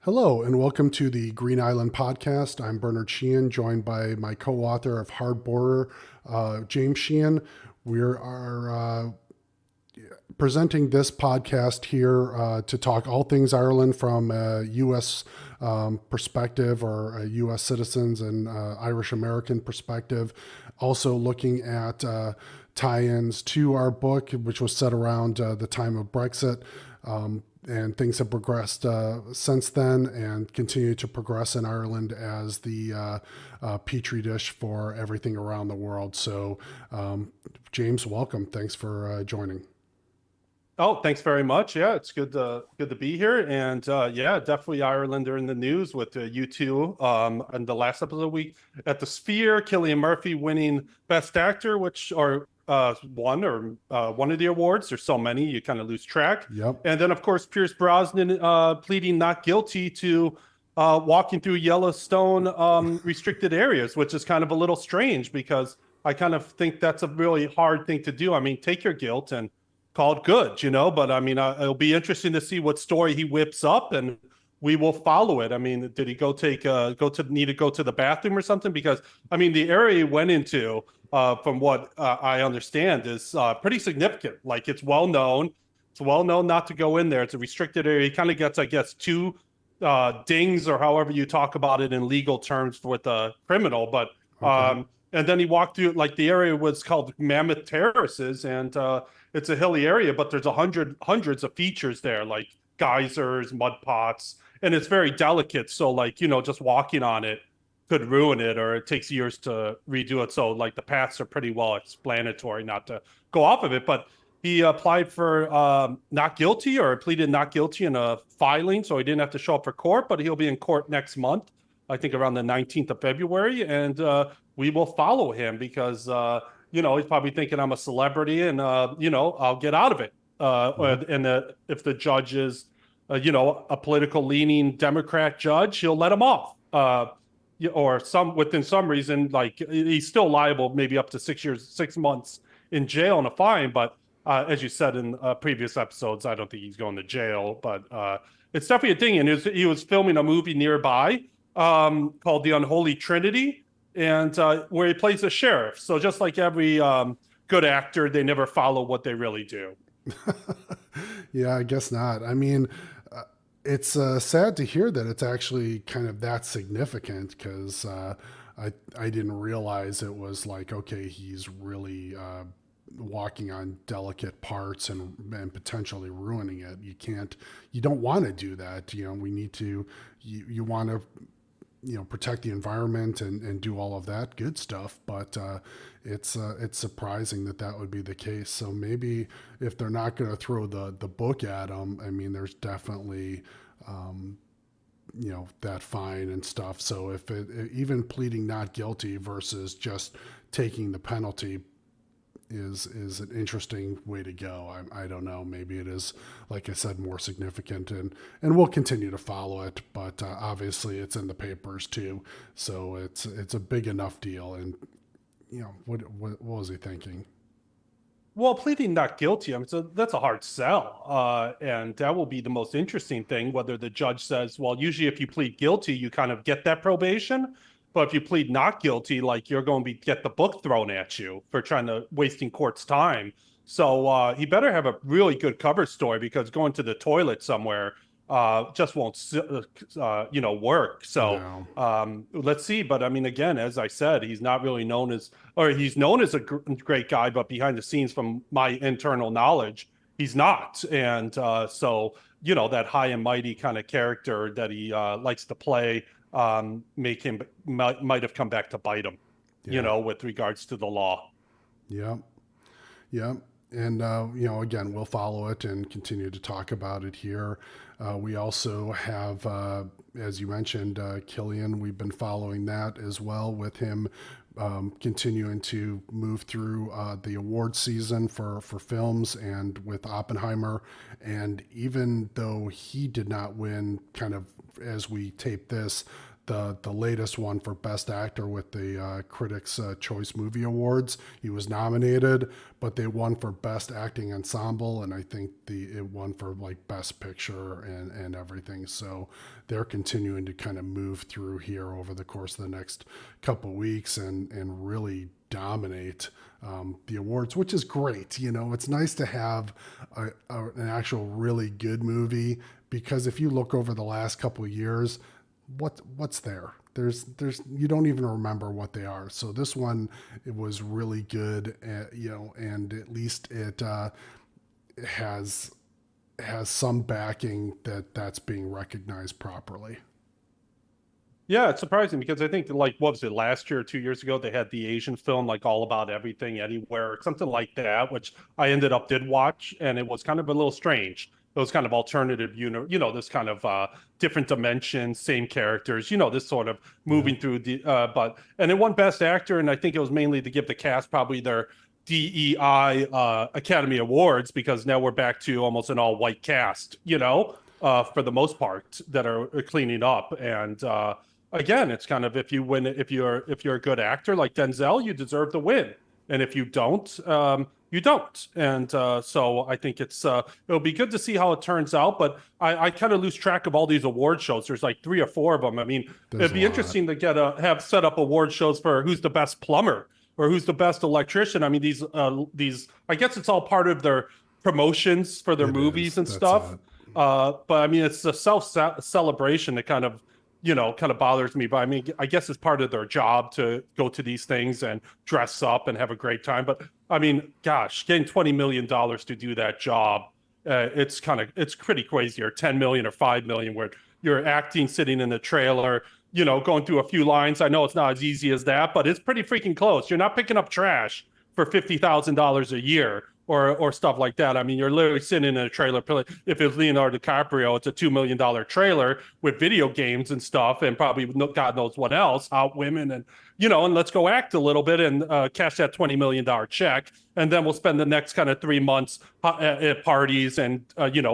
Hello, and welcome to the Green Island Podcast. I'm Bernard Sheehan, joined by my co author of Hard Border, James Sheehan. We are presenting this podcast here to talk all things Ireland from a U.S. Perspective or a U.S. citizens and Irish American perspective. Also looking at tie-ins to our book, which was set around the time of Brexit. And things have progressed since then and continue to progress in Ireland as the petri dish for everything around the world. So, James, welcome. Thanks for joining. Oh, thanks very much. Yeah, it's good to be here, and yeah, definitely Ireland are in the news with U2. And the last episode we at the Sphere, Cillian Murphy winning Best Actor, which or one of the awards. There's so many you kind of lose track. Yep. And then of course Pierce Brosnan pleading not guilty to walking through Yellowstone restricted areas, which is kind of a little strange because I kind of think that's a really hard thing to do. I mean, take your guilt and call it good, but I mean, it'll be interesting to see what story he whips up, and we will follow it. I mean, did he need to go to the bathroom or something? Because I mean, the area he went into, from what I understand, is pretty significant. Like it's well known. It's well known not to go in there. It's a restricted area. He kind of gets, I guess, two dings or however you talk about it in legal terms with a criminal, but. Okay. And then he walked through, like the area was called Mammoth Terraces, and it's a hilly area, but there's hundreds of features there, like geysers, mud pots, and it's very delicate. So like, just walking on it could ruin it, or it takes years to redo it. So like the paths are pretty well explanatory not to go off of it. But he applied for not guilty, or pleaded not guilty in a filing, so he didn't have to show up for court, but he'll be in court next month, I think around the 19th of February. And we will follow him because he's probably thinking I'm a celebrity and I'll get out of it. Mm-hmm. And if the judge is a political leaning Democrat judge, he'll let him off. Or within some reason, like he's still liable, maybe up to 6 years, 6 months in jail and a fine. But as you said in previous episodes, I don't think he's going to jail. But it's definitely a thing. And he was filming a movie nearby called The Unholy Trinity, and where he plays a sheriff. So just like every good actor, they never follow what they really do. Yeah, I guess not. I mean, it's sad to hear that it's actually kind of that significant because I didn't realize it was like, okay, he's really walking on delicate parts and potentially ruining it. You don't want to do that. We need to, you want to protect the environment and do all of that good stuff. But it's surprising that would be the case. So maybe if they're not going to throw the book at them, I mean, there's definitely that fine and stuff. So if even pleading not guilty versus just taking the penalty is an interesting way to go. I don't know. Maybe it is, like I said, more significant, and we'll continue to follow it. But obviously, it's in the papers too, so it's a big enough deal. And what was he thinking? Well, pleading not guilty, I mean, so that's a hard sell. And that will be the most interesting thing, whether the judge says, well, usually if you plead guilty, you kind of get that probation. But if you plead not guilty, like you're going to get the book thrown at you for trying to wasting court's time. So he better have a really good cover story, because going to the toilet somewhere just won't work. So No. let's see. But I mean, again, as I said, he's not really known as, or he's known as a great guy, but behind the scenes, from my internal knowledge, he's not. And so that high and mighty kind of character that he likes to play, might have come back to bite him, Yeah. with regards to the law. Yeah. Yeah. And, again, we'll follow it and continue to talk about it here. We also have, as you mentioned, Cillian. We've been following that as well, with him continuing to move through the award season for films, and with Oppenheimer. And even though he did not win, kind of as we tape this, the latest one for Best Actor with the Critics' Choice Movie Awards. He was nominated, but they won for Best Acting Ensemble, and I think it won for like Best Picture and everything. So they're continuing to kind of move through here over the course of the next couple weeks and really dominate the awards, which is great. You know, it's nice to have an actual really good movie, because if you look over the last couple of years, what's there? There's you don't even remember what they are. So this one, it was really good, you know, and at least it has some backing that's being recognized properly. Yeah, it's surprising because I think like what was it last year or 2 years ago they had the Asian film like All About Everything Anywhere or something like that, which I ended up did watch, and it was kind of a little strange. Those kind of alternative, this kind of different dimensions, same characters, this sort of Yeah, moving through the and it won Best Actor, and I think it was mainly to give the cast probably their DEI Academy Awards, because now we're back to almost an all white cast, for the most part, that are cleaning up. And again, it's kind of, if you win, if you're a good actor like Denzel, you deserve to win, and if you don't, you don't. And so I think it'll be good to see how it turns out. But I kind of lose track of all these award shows. There's like 3 or 4 of them. I mean, there's it'd a be lot. interesting to have set up award shows for who's the best plumber or who's the best electrician. I mean, these I guess it's all part of their promotions for their It movies is. and That's stuff. it. But I mean, it's the self celebration that kind of bothers me. But I mean, I guess it's part of their job to go to these things and dress up and have a great time. But I mean, gosh, getting $20 million to do that job, it's pretty crazy. Or 10 million or 5 million, where you're acting, sitting in the trailer, going through a few lines. I know it's not as easy as that, but it's pretty freaking close. You're not picking up trash for $50,000 a year or stuff like that. I mean, you're literally sitting in a trailer. If it's Leonardo DiCaprio, it's a $2 million trailer with video games and stuff, and probably God knows what else, hot women, and and let's go act a little bit and cash that $20 million check, and then we'll spend the next kind of 3 months at parties and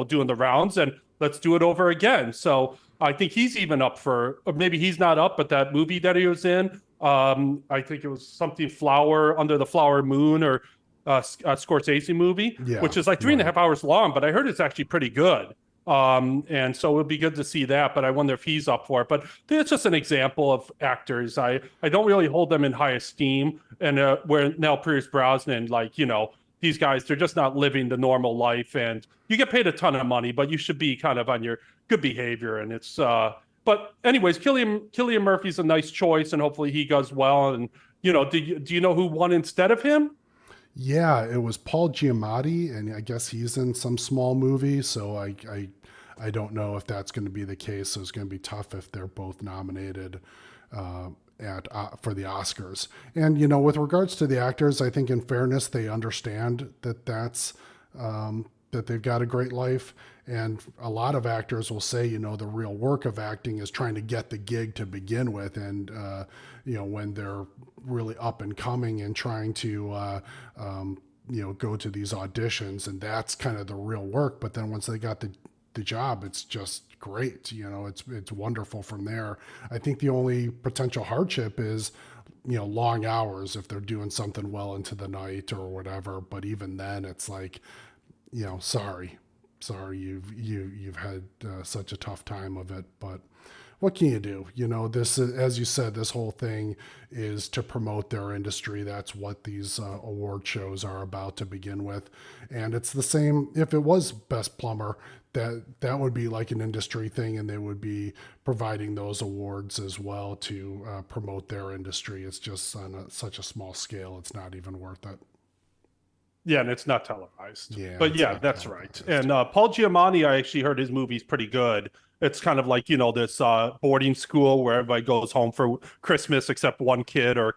doing the rounds, and let's do it over again. So I think he's even up for, or maybe he's not up, but that movie that he was in, I think it was something Flower Under the Flower Moon, or Scorsese movie, Yeah, which is like three and a right. half hours long, but I heard it's actually pretty good. And so it'll be good to see that, but I wonder if he's up for it. But it's just an example of actors. I don't really hold them in high esteem. And where now Pierce Brosnan, like, these guys, they're just not living the normal life. And you get paid a ton of money, but you should be kind of on your good behavior. And but anyways, Killian Murphy's a nice choice, and hopefully he does well. And, do you know who won instead of him? Yeah, it was Paul Giamatti, and I guess he's in some small movie. So I don't know if that's going to be the case. So it's going to be tough if they're both nominated at for the Oscars. And with regards to the actors, I think in fairness they understand that they've got a great life. And a lot of actors will say, the real work of acting is trying to get the gig to begin with. And, when they're really up and coming and trying to, go to these auditions, and that's kind of the real work. But then once they got the job, it's just great. It's wonderful from there. I think the only potential hardship is, long hours if they're doing something well into the night or whatever. But even then, it's like, sorry, you've had such a tough time of it. But what can you do? This is, as you said, this whole thing is to promote their industry. That's what these award shows are about to begin with. And it's the same if it was Best Plumber. That would be like an industry thing, and they would be providing those awards as well to promote their industry. It's just on such a small scale, it's not even worth it. Yeah, and it's not televised. Yeah, But it's yeah, not that's right. televised. And Paul Giamatti, I actually heard his movie's pretty good. It's kind of like, this boarding school where everybody goes home for Christmas except one kid or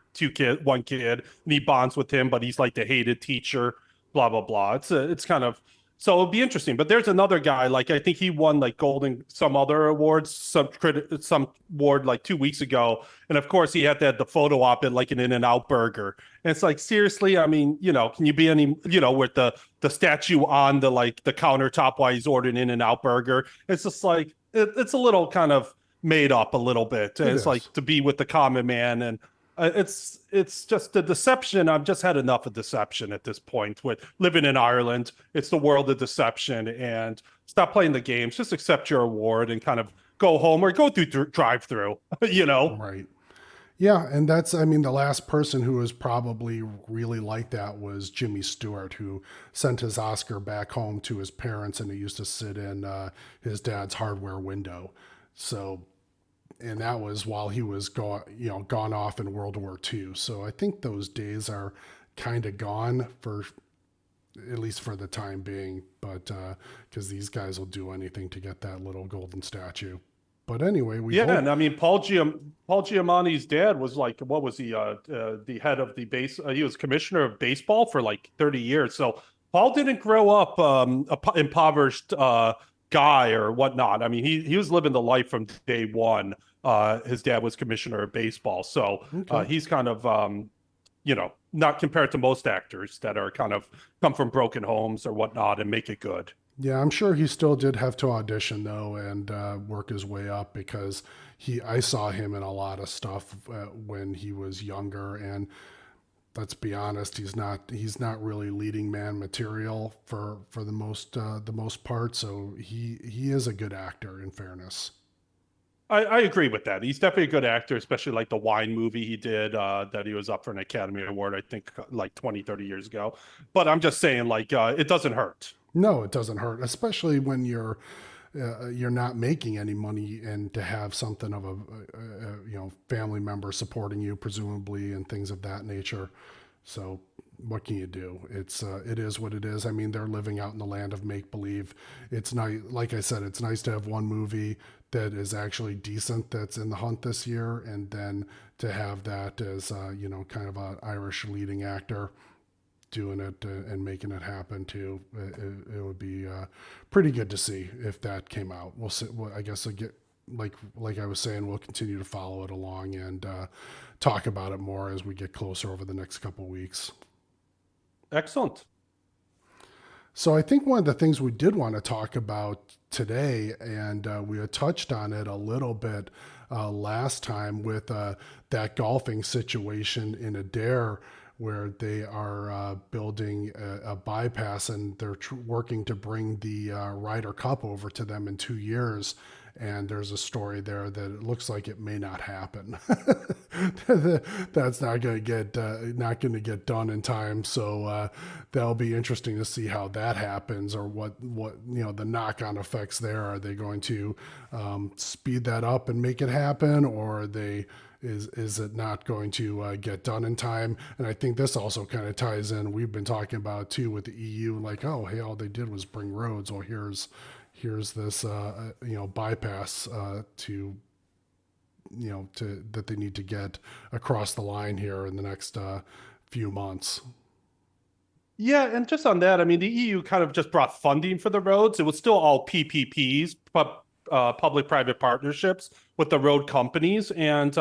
one kid, and he bonds with him, but he's like the hated teacher, blah, blah, blah. It's kind of, so it'll be interesting. But there's another guy, like I think he won like Golden, some other awards, some award like 2 weeks ago. And of course he had to have the photo op at like an In-N-Out burger. And it's like, seriously, I mean, can you be any, with the statue on the countertop while he's ordering In-N-Out burger? It's just like it's a little kind of made up a little bit. It It's is. like to be with the common man, and it's just the deception. I've just had enough of deception at this point. With living in Ireland, it's the world of deception, and stop playing the games. Just accept your award and kind of go home or go through drive-through. You know. Right. Yeah, and that's, I mean, the last person who was probably really like that was Jimmy Stewart, who sent his Oscar back home to his parents, and he used to sit in his dad's hardware window. So, and that was while he was gone off in World War II. So I think those days are kind of gone for at least for the time being, but because these guys will do anything to get that little golden statue. But anyway, we Yeah, hope. and I mean Paul Giamatti's dad was like, what was he? The head of the base. He was commissioner of baseball for like 30 years. So Paul didn't grow up impoverished guy or whatnot. I mean, he was living the life from day one. His dad was commissioner of baseball, so Okay. he's kind of not compared to most actors that are kind of come from broken homes or whatnot and make it good. Yeah, I'm sure he still did have to audition though and work his way up because I saw him in a lot of stuff when he was younger, and let's be honest, he's not really leading man material for the most part. So he is a good actor, in fairness. I agree with that. He's definitely a good actor, especially like the wine movie he did that he was up for an Academy Award, I think like 20, 30 years ago. But I'm just saying, like, it doesn't hurt. No, it doesn't hurt, especially when you're not making any money, and to have something of a family member supporting you, presumably, and things of that nature. So what can you do? It is what it is. I mean, they're living out in the land of make believe. It's nice, like I said, it's nice to have one movie that is actually decent that's in the hunt this year, and then to have that as kind of an Irish leading actor doing it and making it happen too. It would be pretty good to see if that came out. We'll see. Well, I guess I get like I was saying, we'll continue to follow it along and talk about it more as we get closer over the next couple of weeks. Excellent. So I think one of the things we did want to talk about today, and we had touched on it a little bit last time with that golfing situation in Adair, where they are building a bypass, and they're working to bring the Ryder Cup over to them in 2 years. And there's a story there that it looks like it may not happen. That's not going to get done in time. So that'll be interesting to see how that happens, or what the knock-on effects there. Are they going to speed that up and make it happen, or are they? Is it not going to get done in time? And I think this also kind of ties in. We've been talking about too with the EU, like, oh, hey, all they did was bring roads. Well, here's this bypass to that they need to get across the line here in the next few months. Yeah, and just on that, I mean, the EU kind of just brought funding for the roads. It was still all PPPs, but public-private partnerships with the road companies, and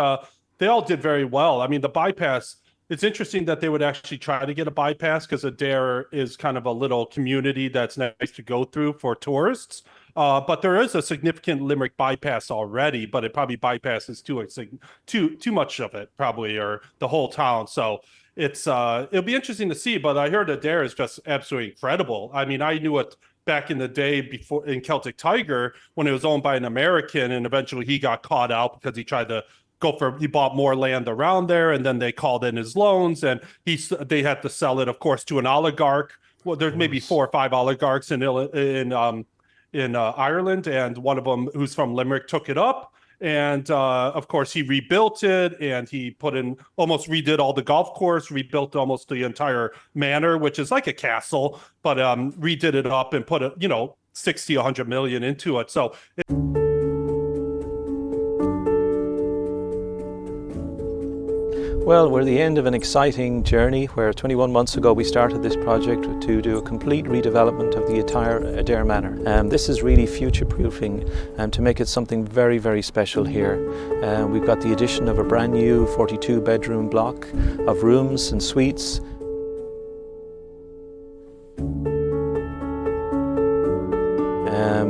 they all did very well. I mean, the bypass. It's interesting that they would actually try to get a bypass because Adair is kind of a little community that's nice to go through for tourists. But there is a significant Limerick bypass already, but it probably bypasses too much of it, probably, or the whole town. So it'll be interesting to see. But I heard Adair is just absolutely incredible. I mean, I knew it back in the day before in Celtic Tiger when it was owned by an American, and eventually he got caught out because he tried to he bought more land around there, and then they called in his loans, and they had to sell it, of course, to an oligarch. Well, there's maybe 4 or 5 oligarchs in Ireland, and one of them, who's from Limerick, took it up. And of course, he rebuilt it, and he almost redid all the golf course, rebuilt almost the entire manor, which is like a castle, but redid it up and put 60, 100 million into it. So Well, we're at the end of an exciting journey where 21 months ago we started this project to do a complete redevelopment of the entire Adair Manor. This is really future-proofing to make it something very, very special here. We've got the addition of a brand new 42-bedroom block of rooms and suites.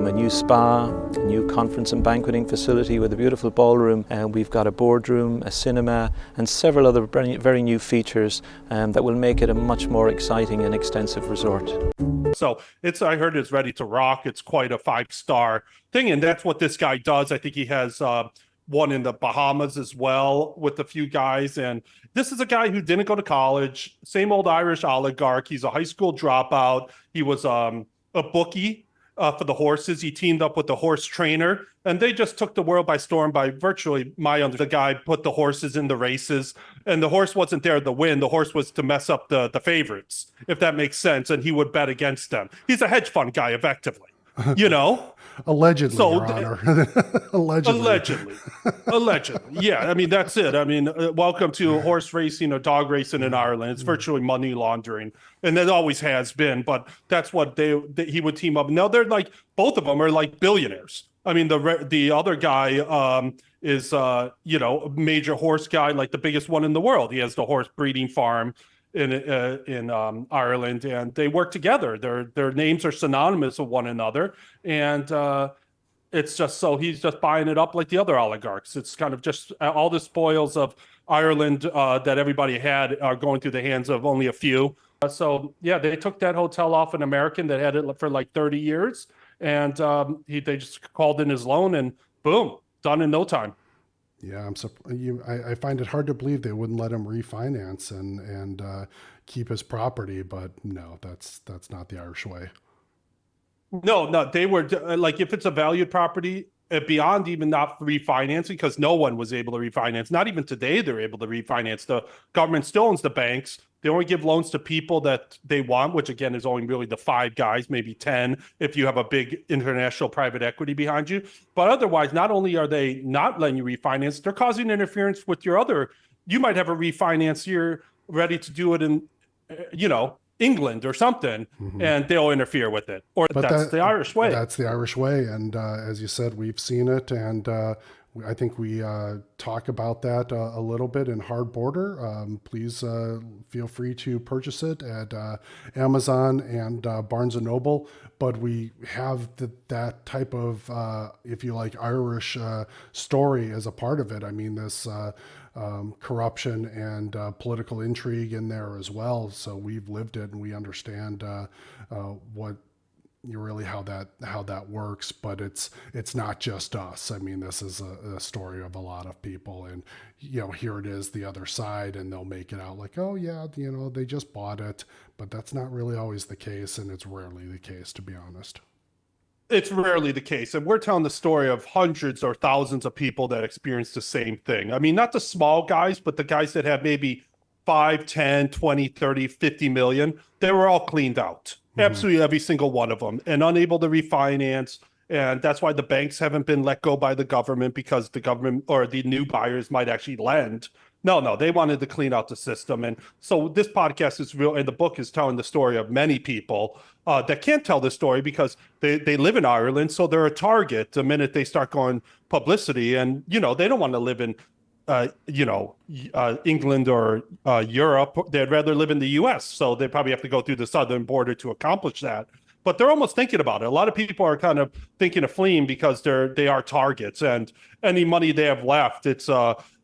a new spa, a new conference and banqueting facility with a beautiful ballroom, and we've got a boardroom, a cinema, and several other very new features that will make it a much more exciting and extensive resort. So I heard it's ready to rock. It's quite a 5-star thing. And that's what this guy does. I think he has one in the Bahamas as well with a few guys. And this is a guy who didn't go to college, same old Irish oligarch. He's a high school dropout. He was a bookie for the horses. He teamed up with the horse trainer, and they just took the world by storm by virtually the guy put the horses in the races, and the horse wasn't there to win. The horse was to mess up the favorites, if that makes sense, and he would bet against them. He's a hedge fund guy, effectively, you know? Allegedly, So, Your Honor. Allegedly. Yeah, I mean, that's it. I mean, welcome to horse racing or dog racing in Ireland. It's virtually money laundering, and it always has been. But that's what he would team up. Now they're like, both of them are like billionaires. I mean, the other guy is a major horse guy, like the biggest one in the world. He has the horse breeding farm in Ireland, and they work together. Their names are synonymous with one another, and it's just so he's just buying it up like the other oligarchs. It's kind of just all the spoils of Ireland that everybody had are going through the hands of only a few. So yeah, they took that hotel off an American that had it for like 30 years, and they just called in his loan, and boom, done in no time. Yeah, I find it hard to believe they wouldn't let him refinance and keep his property, but no, that's not the Irish way. No, they were like, if it's a valued property, beyond even not refinancing, because no one was able to refinance. Not even today they're able to refinance. The government still owns the banks. They only give loans to people that they want, which again is only really the 5 guys, maybe 10, if you have a big international private equity behind you. But otherwise, not only are they not letting you refinance, they're causing interference with your other. You might have a refinance here ready to do it in, England or something, and they'll interfere with it. Or that's the Irish way. That's the Irish way. And as you said, we've seen it. And I think we talk about that a little bit in Hard Border. Please feel free to purchase it at Amazon and Barnes & Noble. But we have that type of, if you like, Irish story as a part of it. I mean, this corruption and political intrigue in there as well. So we've lived it and we understand what really how that works. But it's not just us. I mean, this is a story of a lot of people, and here it is, the other side, and they'll make it out like, oh yeah, they just bought it, but that's not really always the case, and it's rarely the case, to be honest. It's rarely the case. And we're telling the story of hundreds or thousands of people that experienced the same thing. I mean, not the small guys, but the guys that have maybe 5, 10, 20, 30, 50 million. They were all cleaned out. Absolutely every single one of them, and unable to refinance. And that's why the banks haven't been let go by the government, because the government or the new buyers might actually lend. No, they wanted to clean out the system. And so this podcast is real, and the book is telling the story of many people that can't tell the story because they live in Ireland. So they're a target the minute they start going publicity. And, they don't want to live in, England or Europe. They'd rather live in the US. So they probably have to go through the southern border to accomplish that. But they're almost thinking about it. A lot of people are kind of thinking of fleeing because they are targets, and any money they have left, it's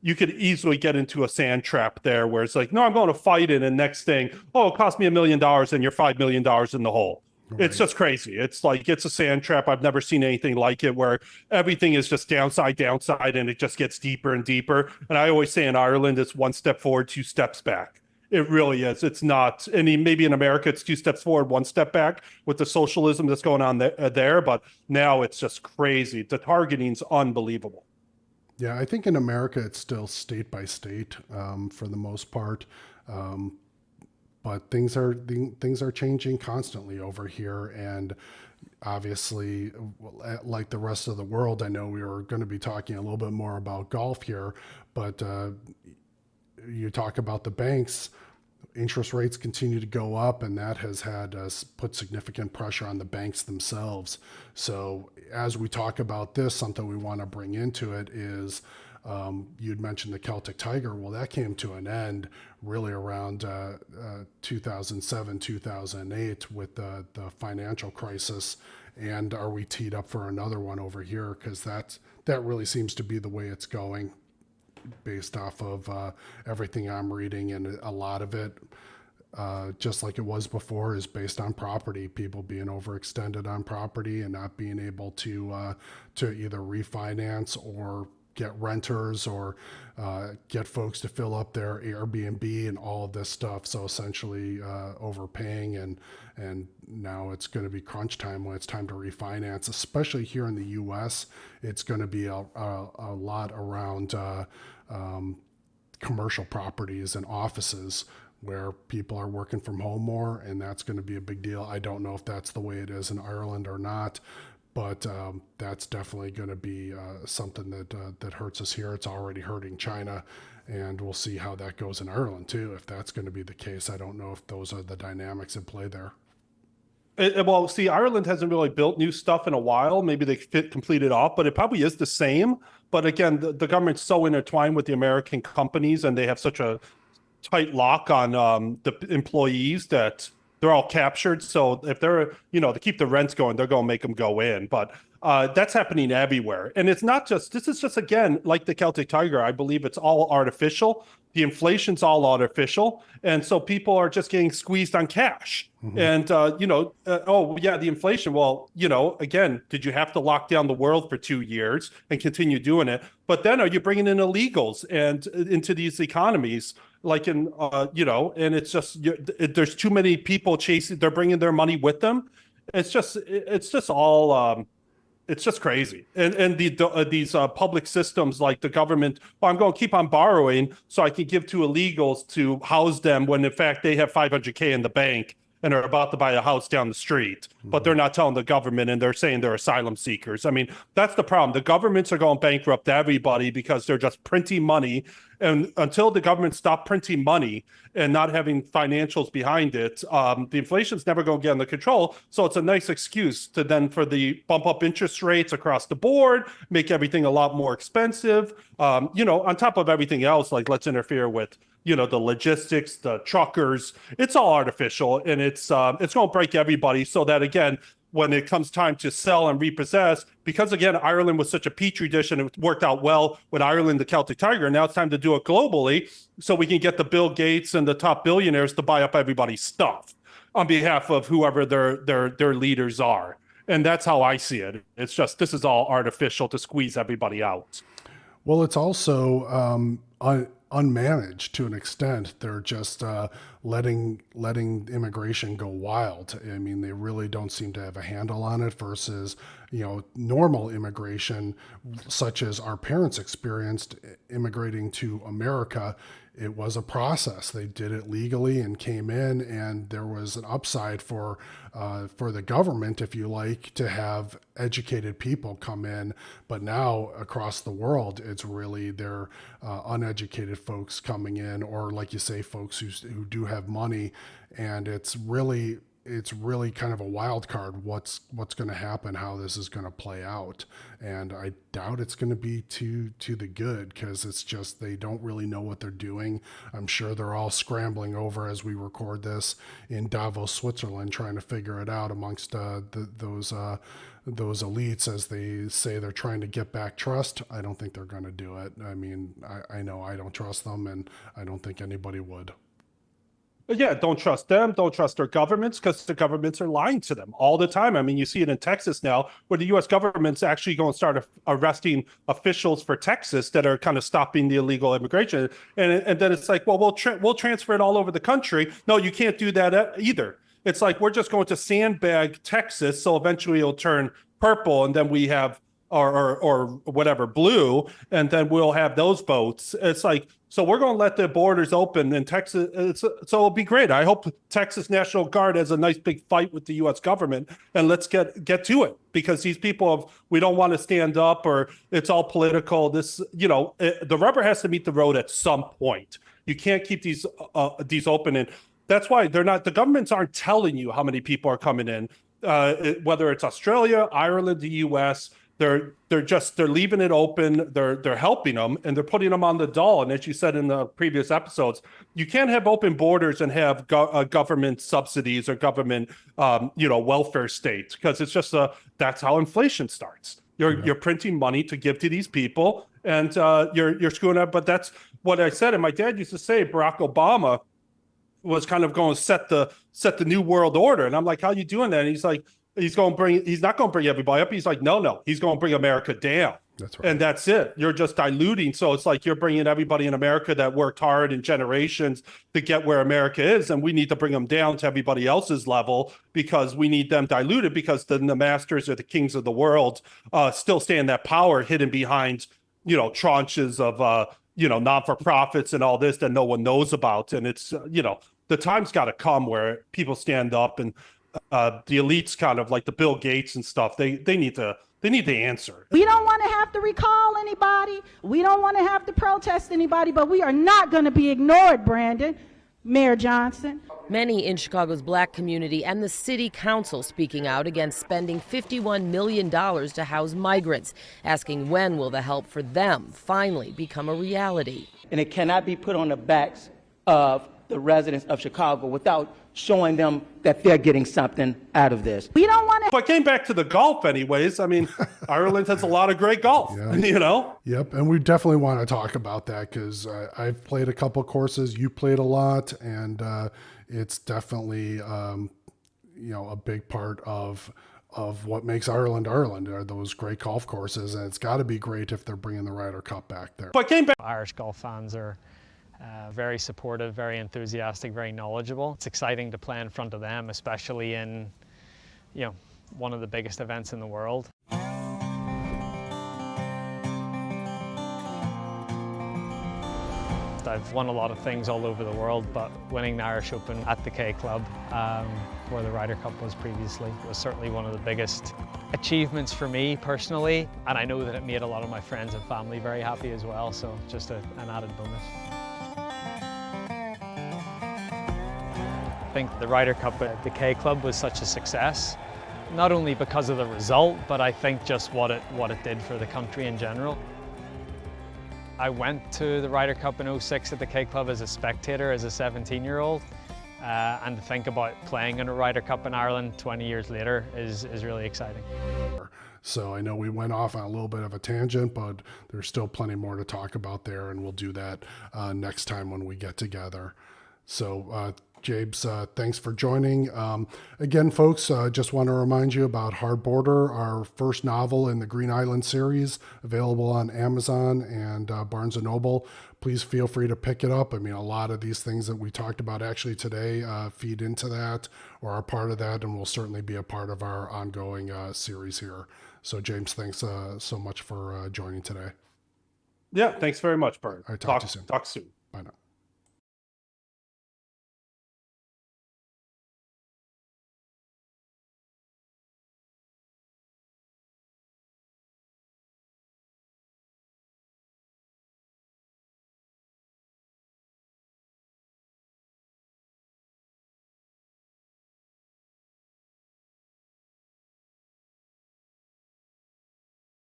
you could easily get into a sand trap there where it's like, no, I'm going to fight it, and next thing, it cost me $1 million and you're $5 million in the hole. Right. It's just crazy. It's like, it's a sand trap. I've never seen anything like it, where everything is just downside, and it just gets deeper and deeper. And I always say in Ireland, it's 1 step forward, 2 steps back. It really is. It's not, maybe in America, it's 2 steps forward, 1 step back with the socialism that's going on there. But now it's just crazy. The targeting's unbelievable. Yeah, I think in America, it's still state by state for the most part. But things are changing constantly over here. And obviously, like the rest of the world, I know we are going to be talking a little bit more about golf here, but you talk about the banks. interest rates continue to go up, and that has had put significant pressure on the banks themselves. So as we talk about this, something we want to bring into it is, you'd mentioned the Celtic Tiger. Well, that came to an end really around 2007, 2008 with the financial crisis. And are we teed up for another one over here? Because that really seems to be the way it's going, based off of everything I'm reading, and a lot of it, just like it was before, is based on property. People being overextended on property and not being able to either refinance or get renters or get folks to fill up their Airbnb and all of this stuff. So essentially overpaying, and now it's going to be crunch time when it's time to refinance, especially here in the U.S. It's going to be a lot around commercial properties and offices where people are working from home more, and that's going to be a big deal. I don't know if that's the way it is in Ireland or not, but that's definitely going to be something that hurts us here. It's already hurting China, and we'll see how that goes in Ireland too. If that's going to be the case, I don't know if those are the dynamics in play there. Well, see, Ireland hasn't really built new stuff in a while. Maybe they complete it off, but it probably is the same. But again, the government's so intertwined with the American companies, and they have such a tight lock on the employees that they're all captured. So if they're, to keep the rents going, they're going to make them go in. But that's happening everywhere. And it's not just, this is just, again, like the Celtic Tiger, I believe it's all artificial. The inflation's all artificial. And so people are just getting squeezed on cash. Mm-hmm. And, oh, yeah, the inflation. Well, again, did you have to lock down the world for 2 years and continue doing it? But then are you bringing in illegals and into these economies? Like and it's just, there's too many people chasing, they're bringing their money with them. It's just all, it's just crazy. And these public systems like the government, well, I'm going to keep on borrowing so I can give to illegals to house them when in fact they have 500K in the bank and are about to buy a house down the street, but they're not telling the government, and they're saying they're asylum seekers. I mean, that's the problem. The governments are going bankrupt everybody because they're just printing money. And until the government stop printing money and not having financials behind it, the inflation's never going to get under control. So it's a nice excuse to then for the bump up interest rates across the board, make everything a lot more expensive. On top of everything else, like let's interfere with the logistics, the truckers. It's all artificial, and it's going to break everybody. So that again, when it comes time to sell and repossess, because again, Ireland was such a petri dish and it worked out well with Ireland, the Celtic Tiger. Now it's time to do it globally, so we can get the Bill Gates and the top billionaires to buy up everybody's stuff on behalf of whoever their leaders are. And that's how I see it. It's just, this is all artificial to squeeze everybody out. Well, it's also unmanaged to an extent. They're just letting immigration go wild. I mean, they really don't seem to have a handle on it versus, normal immigration, such as our parents experienced immigrating to America. It was a process. They did it legally and came in, and there was an upside for the government, if you like, to have educated people come in. But now across the world, it's really their uneducated folks coming in, or like you say, folks who do have money, and it's really kind of a wild card what's going to happen, how this is going to play out. And I doubt it's going to be to the good, because it's just, they don't really know what they're doing. I'm sure they're all scrambling over as we record this in Davos, Switzerland, trying to figure it out amongst those elites, as they say they're trying to get back trust. I don't think they're going to do it. I mean, I know I don't trust them, and I don't think anybody would. Yeah, don't trust them. Don't trust their governments, because the governments are lying to them all the time. I mean, you see it in Texas now, where the U.S. government's actually going to start arresting officials for Texas that are kind of stopping the illegal immigration. And then it's like, well, we'll transfer it all over the country. No, you can't do that either. It's like, we're just going to sandbag Texas, so eventually it'll turn purple, and then we have or whatever blue, and then we'll have those votes. It's like, so we're going to let the borders open in Texas. So it'll be great. I hope Texas National Guard has a nice big fight with the U.S. government, and let's get to it, because these people we don't want to stand up, or it's all political. The rubber has to meet the road at some point. You can't keep these open, and that's why the governments aren't telling you how many people are coming in, whether it's Australia, Ireland, the U.S. They're leaving it open. They're helping them, and they're putting them on the dole. And as you said in the previous episodes, you can't have open borders and have government subsidies or government welfare state, because it's just that's how inflation starts. You're printing money to give to these people, and you're screwing up. But that's what I said. And my dad used to say Barack Obama was kind of going to set the new world order. And I'm like, how are you doing that? And he's like, he's not going to bring everybody up. He's like, no, he's going to bring America down. That's right. And that's it. You're just diluting. So it's like you're bringing everybody in America that worked hard in generations to get where America is. And we need to bring them down to everybody else's level, because we need them diluted, because then the masters or the kings of the world still stay in that power, hidden behind, tranches of, non-for-profits and all this that no one knows about. And it's, the time's got to come where people stand up, and the elites, kind of like the Bill Gates and stuff, they need to answer. We don't want to have to recall anybody. We don't want to have to protest anybody, but we are not going to be ignored, Brandon. Mayor Johnson. Many in Chicago's black community and the city council speaking out against spending $51 million to house migrants, asking when will the help for them finally become a reality. And it cannot be put on the backs of the residents of Chicago without showing them that they're getting something out of this. We don't want to. But came back to the golf anyways. I mean, Ireland has a lot of great golf, Yep. And we definitely want to talk about that, because I've played a couple courses. You played a lot, and it's definitely, a big part of what makes Ireland are those great golf courses. And it's got to be great if they're bringing the Ryder Cup back there. But came back. Irish golf fans are very supportive, very enthusiastic, very knowledgeable. It's exciting to play in front of them, especially in, one of the biggest events in the world. I've won a lot of things all over the world, but winning the Irish Open at the K Club, where the Ryder Cup was previously, was certainly one of the biggest achievements for me personally. And I know that it made a lot of my friends and family very happy as well, so just an added bonus. I think the Ryder Cup at the K Club was such a success, not only because of the result, but I think just what it did for the country in general. I went to the Ryder Cup in '06 at the K Club as a spectator, as a 17-year-old, and to think about playing in a Ryder Cup in Ireland 20 years later is really exciting. So I know we went off on a little bit of a tangent, but there's still plenty more to talk about there, and we'll do that next time when we get together. So James, thanks for joining. Again, folks, just want to remind you about Hard Border, our first novel in the Green Island series, available on Amazon and Barnes & Noble. Please feel free to pick it up. I mean, a lot of these things that we talked about actually today feed into that or are part of that, and will certainly be a part of our ongoing series here. So, James, thanks so much for joining today. Yeah, thanks very much, Bert. All right, talk to you soon. Talk soon. Bye now.